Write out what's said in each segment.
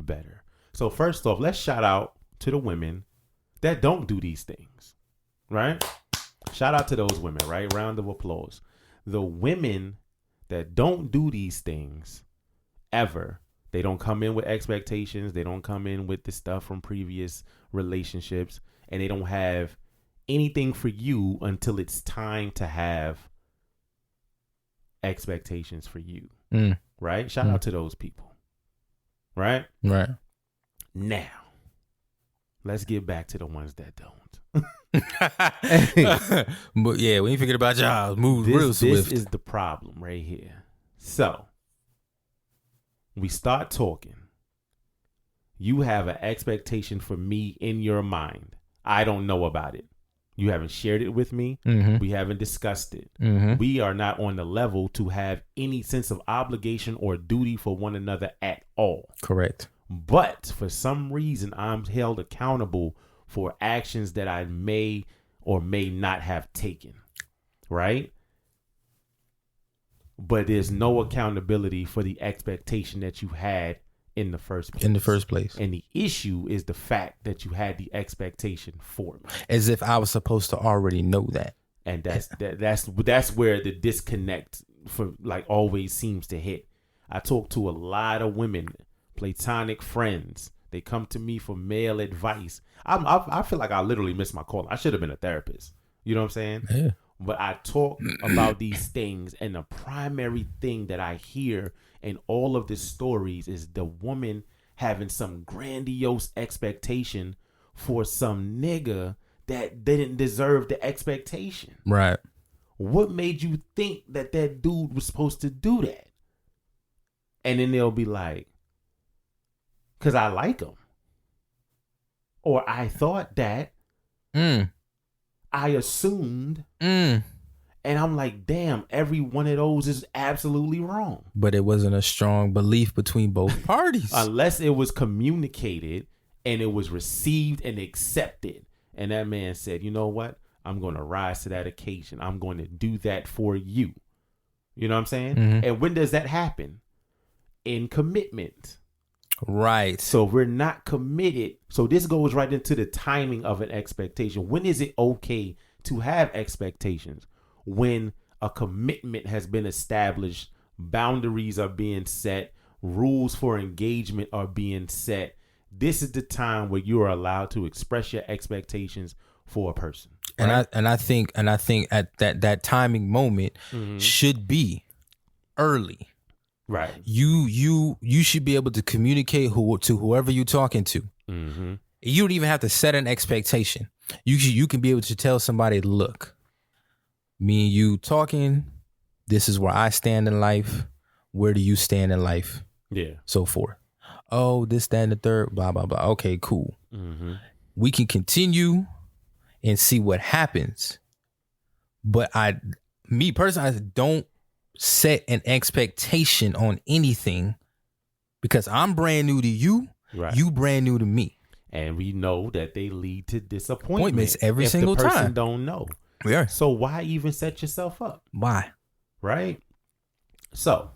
better. So first off, let's shout out to the women that don't do these things, right? Shout out to those women, right? Round of applause. The women that don't do these things ever, they don't come in with expectations. They don't come in with the stuff from previous relationships, and they don't have anything for you until it's time to have expectations for you. Right? Shout out to those people. Right? Right. Now, let's get back to the ones that don't. But yeah, we ain't forget about y'all. Move real swift. This is the problem right here. So, we start talking. You have an expectation for me in your mind. I don't know about it. You haven't shared it with me. We haven't discussed it. We are not on the level to have any sense of obligation or duty for one another at all. Correct. But for some reason, I'm held accountable for actions that I may or may not have taken. Right? But there's no accountability for the expectation that you had in the first place. And the issue is the fact that you had the expectation for me. As if I was supposed to already know that. And that's where the disconnect for like always seems to hit. I talk to a lot of women, platonic friends. They come to me for male advice. I feel like I literally missed my call. I should have been a therapist. You know what I'm saying? Yeah. But I talk about these things, and the primary thing that I hear in all of the stories is the woman having some grandiose expectation for some nigga that didn't deserve the expectation. Right. What made you think that dude was supposed to do that? And then they'll be like, because I like him. Or I thought that. I assumed. And I'm like, damn, every one of those is absolutely wrong. But it wasn't a strong belief between both parties. Unless it was communicated and it was received and accepted. And that man said, you know what? I'm going to rise to that occasion. I'm going to do that for you. You know what I'm saying? And when does that happen? In commitment. Right. So we're not committed. So this goes right into the timing of an expectation. When is it okay to have expectations? When a commitment has been established, boundaries are being set, rules for engagement are being set. This is the time where you are allowed to express your expectations for a person. Right? And I think at that timing moment should be early. Right. You should be able to communicate to whoever you're talking to. You don't even have to set an expectation. You can be able to tell somebody, look, me and you talking, this is where I stand in life. Where do you stand in life? Yeah. So forth. Oh, this, that, and the third, blah, blah, blah. Okay, cool. We can continue and see what happens. But me personally, I don't set an expectation on anything because I'm brand new to you. Right. You brand new to me. And we know that they lead to disappointments every single time. If the person don't know. Yeah. So why even set yourself up? Why? Right? So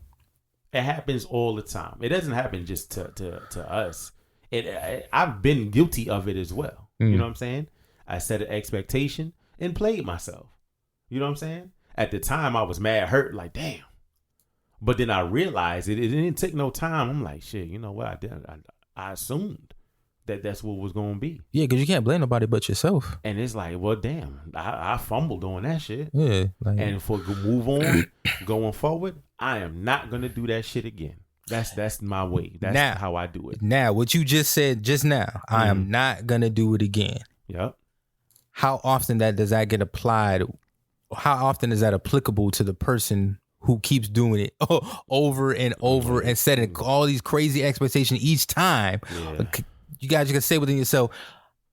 it happens all the time. It doesn't happen just to us. I've been guilty of it as well. You know what I'm saying? I set an expectation and played myself. You know what I'm saying? At the time, I was mad, hurt, like, damn. But then I realized it didn't take no time. I'm like, shit, you know what I did? I assumed that's what was going to be. Yeah, because you can't blame nobody but yourself. And it's like, well, damn, I fumbled on that shit. Yeah. And for move on, going forward, I am not going to do that shit again. That's my way. That's how I do it. Now, what you just said just now, I am not going to do it again. Yep. How often does that get applied? How often is that applicable to the person who keeps doing it over and over and setting all these crazy expectations each time? Yeah. You guys can say within yourself,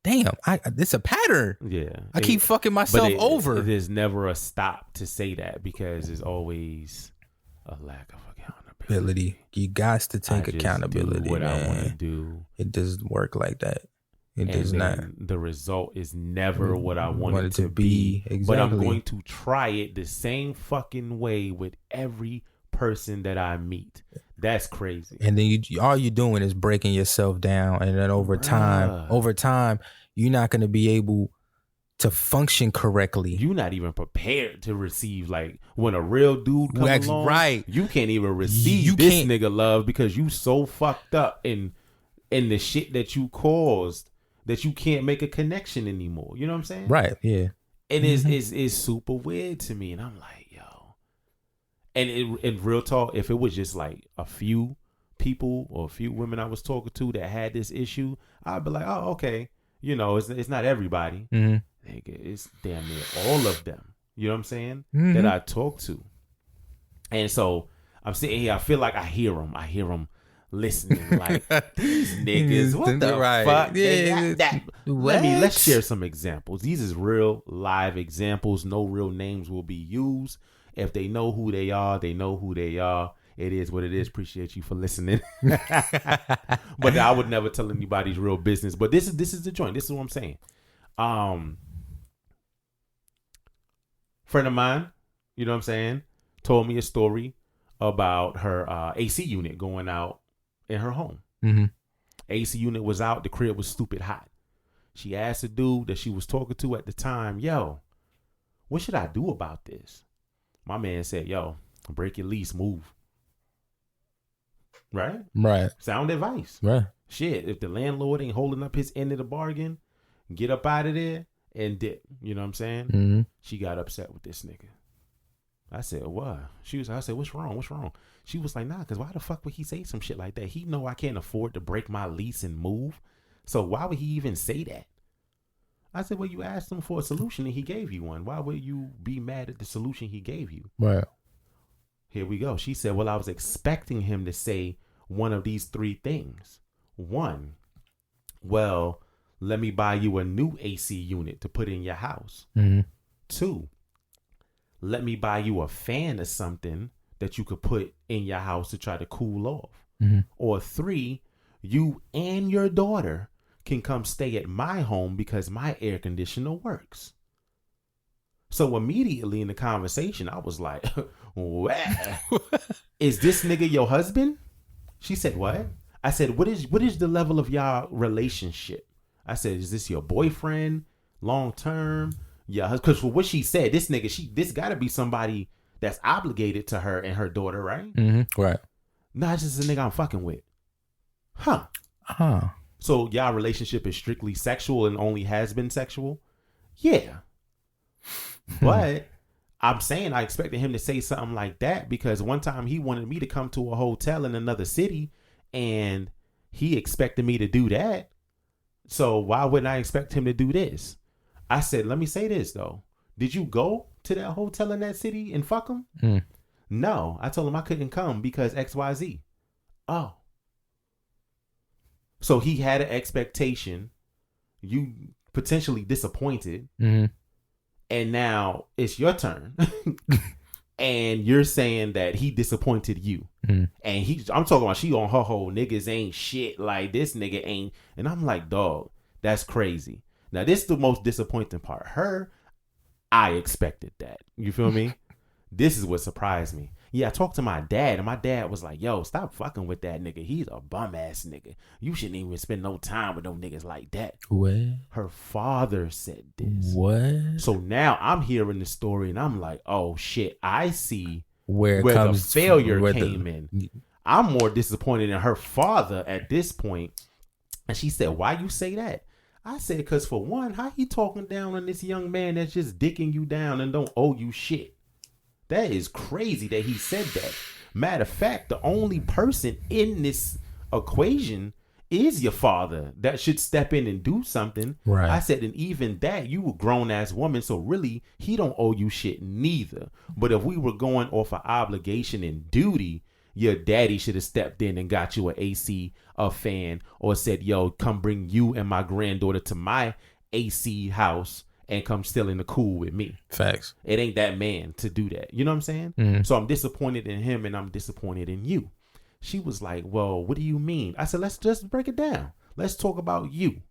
damn, it's a pattern. Yeah. I keep fucking myself over. There's never a stop to say that because there's always a lack of accountability. You got to take accountability. Do what I want to do. It doesn't work like that. It does not. The result is never what I want it to be. Exactly. But I'm going to try it the same fucking way with every person that I meet. That's crazy. And then all you're doing is breaking yourself down, and then over time, you're not going to be able to function correctly. You're not even prepared to receive, like, when a real dude comes along, right? You can't even receive this nigga love because you so fucked up in the shit that you caused that you can't make a connection anymore. You know what I'm saying? Right. Yeah. And it's super weird to me, and I'm like, yo. And in real talk, if it was just like a few people or a few women I was talking to that had this issue, I'd be like, oh, okay. You know, it's not everybody. Mm-hmm. It's damn near all of them. You know what I'm saying? That I talk to. And so I'm sitting here, I feel like I hear them listening like, these niggas, what the fuck? Yeah. Let's share some examples. These is real live examples. No real names will be used. If they know who they are, they know who they are. It is what it is. Appreciate you for listening. But I would never tell anybody's real business. But this is the joint. This is what I'm saying. Friend of mine, you know what I'm saying, told me a story about her AC unit going out in her home. Mm-hmm. AC unit was out. The crib was stupid hot. She asked the dude that she was talking to at the time, yo, what should I do about this? My man said, yo, break your lease, move. Right? Right. Sound advice. Right. Shit, if the landlord ain't holding up his end of the bargain, get up out of there and dip. You know what I'm saying? Mm-hmm. She got upset with this nigga. I said, what? I said, what's wrong? What's wrong? She was like, nah, because why the fuck would he say some shit like that? He know I can't afford to break my lease and move. So why would he even say that? I said, well, you asked him for a solution and he gave you one. Why would you be mad at the solution he gave you? Right. Here we go. She said, well, I was expecting him to say one of these three things. One, well, let me buy you a new AC unit to put in your house. Mm-hmm. Two, let me buy you a fan or something that you could put in your house to try to cool off. Mm-hmm. Or three, you and your daughter can come stay at my home because my air conditioner works. So immediately in the conversation, I was like, what? Is this nigga your husband? She said, what? I said, what is the level of y'all relationship? I said, is this your boyfriend? Long term? Yeah, because for what she said, this gotta be somebody that's obligated to her and her daughter, right? Mm-hmm. Right. Nah, it's just a nigga I'm fucking with. Huh. So y'all relationship is strictly sexual and only has been sexual? Yeah. But I'm saying I expected him to say something like that because one time he wanted me to come to a hotel in another city and he expected me to do that. So why wouldn't I expect him to do this? I said, let me say this though. Did you go to that hotel in that city and fuck him? Mm. No. I told him I couldn't come because XYZ. Oh. So he had an expectation. You potentially disappointed. Mm-hmm. And now it's your turn. And you're saying that he disappointed you. Mm-hmm. And I'm talking about she on her whole niggas ain't shit. Like this nigga ain't. And I'm like, dog, that's crazy. Now this is the most disappointing part. I expected that. You feel me? This is what surprised me. Yeah, I talked to my dad, and my dad was like, yo, stop fucking with that nigga. He's a bum ass nigga. You shouldn't even spend no time with no niggas like that. What? Her father said this. What? So now I'm hearing the story, and I'm like, oh shit, I see where the failure came in. I'm more disappointed in her father at this point. And she said, why you say that? I said, because for one, how he talking down on this young man that's just dicking you down and don't owe you shit? That is crazy that he said that. Matter of fact, the only person in this equation is your father that should step in and do something. Right. I said, and even that, you a grown ass woman, so really he don't owe you shit neither. But if we were going off of obligation and duty, your daddy should have stepped in and got you an AC, a fan, or said, yo, come bring you and my granddaughter to my AC house and come still in the cool with me. Facts. It ain't that man to do that. You know what I'm saying? Mm-hmm. So I'm disappointed in him and I'm disappointed in you. She was like, well, what do you mean? I said, let's just break it down. Let's talk about you.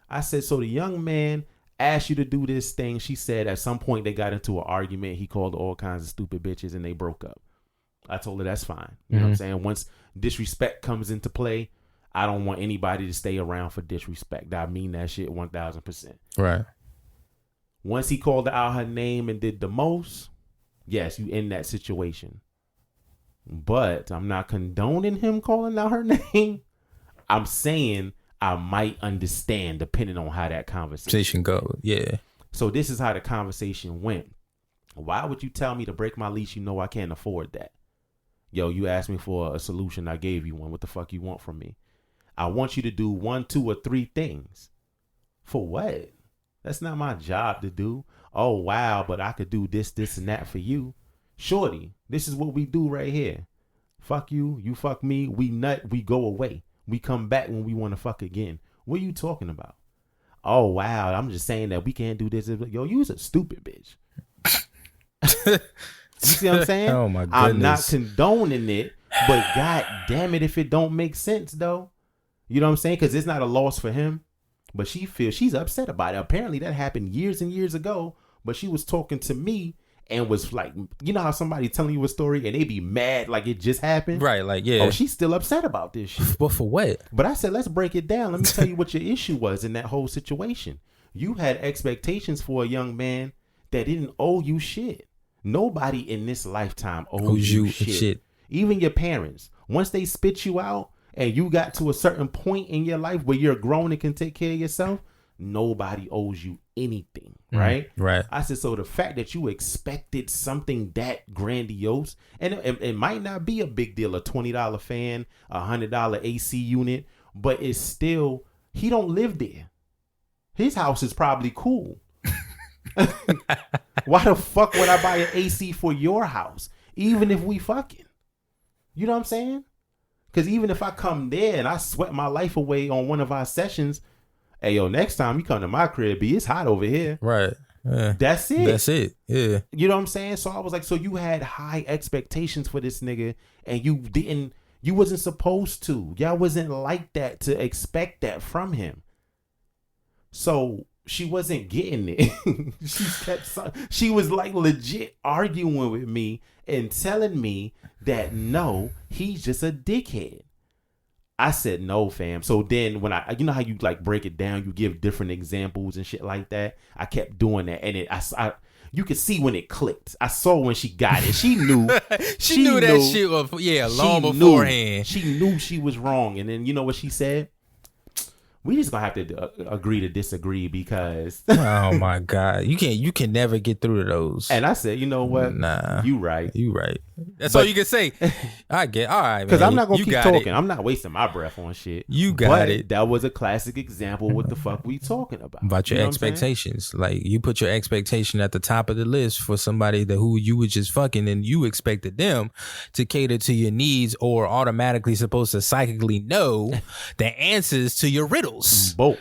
I said, so the young man asked you to do this thing. She said at some point they got into an argument. He called all kinds of stupid bitches and they broke up. I told her that's fine. You know what I'm saying? Once disrespect comes into play, I don't want anybody to stay around for disrespect. I mean that shit 1000%. Right. Once he called out her name and did the most, yes, you in that situation. But I'm not condoning him calling out her name. I'm saying I might understand depending on how that conversation goes. Yeah. So this is how the conversation went. Why would you tell me to break my lease? You know I can't afford that. Yo, you asked me for a solution. I gave you one. What the fuck you want from me? I want you to do 1, 2, or 3 things. For what? That's not my job to do. Oh, wow, but I could do this, this, and that for you. Shorty, this is what we do right here. Fuck you, you fuck me, we nut, we go away. We come back when we want to fuck again. What are you talking about? Oh, wow, I'm just saying that we can't do this. Yo, you's a stupid bitch. You see what I'm saying? Oh, my goodness. I'm not condoning it, but god damn it if it don't make sense, though. You know what I'm saying? Because it's not a loss for him. But she feels she's upset about it. Apparently that happened years and years ago. But she was talking to me and was like, you know how somebody telling you a story and they be mad like it just happened? Right, like, yeah. Oh, she's still upset about this shit. But for what? But I said, let's break it down. Let me tell you what your issue was in that whole situation. You had expectations for a young man that didn't owe you shit. Nobody in this lifetime owes you shit. Even your parents. Once they spit you out, and you got to a certain point in your life where you're grown and can take care of yourself, nobody owes you anything, right? Right. I said, so the fact that you expected something that grandiose, and it might not be a big deal, a $20 fan, a $100 AC unit, but it's still, he don't live there. His house is probably cool. Why the fuck would I buy an AC for your house? Even if we fucking, you know what I'm saying? Because even if I come there and I sweat my life away on one of our sessions, hey, yo, next time you come to my crib, B, it's hot over here. Right. Yeah. That's it. That's it. Yeah. You know what I'm saying? So I was like, so you had high expectations for this nigga and you wasn't supposed to. Y'all wasn't like that to expect that from him. So she wasn't getting it. She was like legit arguing with me and telling me that no, he's just a dickhead. I said no, fam. So then when you know how you like break it down, you give different examples and shit like that. I kept doing that, and you could see when it clicked. I saw when she got it. She knew. she knew that shit was long beforehand. She knew she was wrong, and then you know what she said? We just gonna have to agree to disagree because oh my god, you can never get through to those. And I said, you know what? Nah, you right. That's all you can say. I get all right, because I'm not gonna keep talking. I'm not wasting my breath on shit. You got it. That was a classic example. What the fuck we talking about? Your expectations. Like you put your expectation at the top of the list for somebody who you was just fucking, and you expected them to cater to your needs or automatically supposed to psychically know the answers to your riddles. Boy.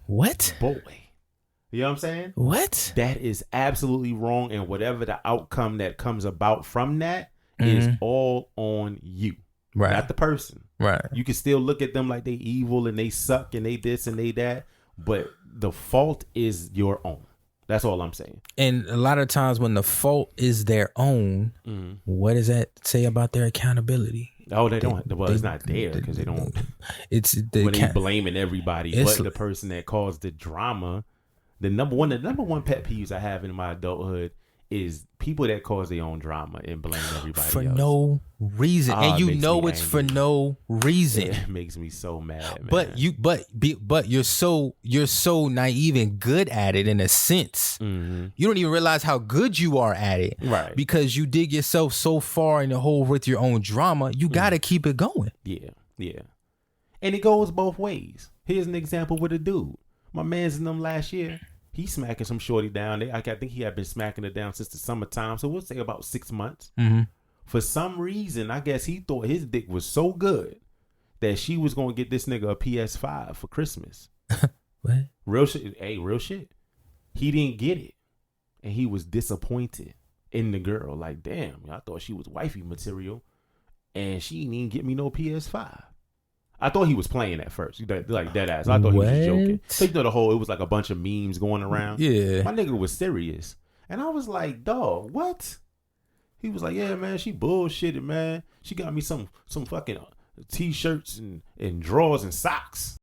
What? Boy. You know what I'm saying? What? That is absolutely wrong. And whatever the outcome that comes about from that is all on you. Right. Not the person. Right. You can still look at them like they evil and they suck and they this and they that. But the fault is your own. That's all I'm saying. And a lot of times when the fault is their own, what does that say about their accountability? Oh, they don't. Well, it's not there because they don't. It's when they blaming everybody, but the person that caused the drama. The number one pet peeves I have in my adulthood is people that cause their own drama and blame everybody for else. No reason, and you know it's angry. For no reason. It makes me so mad, man. But you're so naive and good at it in a sense. You don't even realize how good you are at it, right? Because you dig yourself so far in the hole with your own drama. You got to keep it going. Yeah, and it goes both ways. Here's an example with a dude. My man's in them last year. He's smacking some shorty down. I think he had been smacking her down since the summertime. So we'll say about 6 months. For some reason, I guess he thought his dick was so good that she was going to get this nigga a PS5 for Christmas. What? Real shit. Hey, real shit. He didn't get it. And he was disappointed in the girl. Like, damn, I thought she was wifey material. And she didn't even get me no PS5. I thought he was playing at first, like dead ass. I thought he was just joking. So you know it was like a bunch of memes going around. Yeah, my nigga was serious, and I was like, dog, what? He was like, yeah, man, she bullshitted, man. She got me some fucking t-shirts and drawers and socks.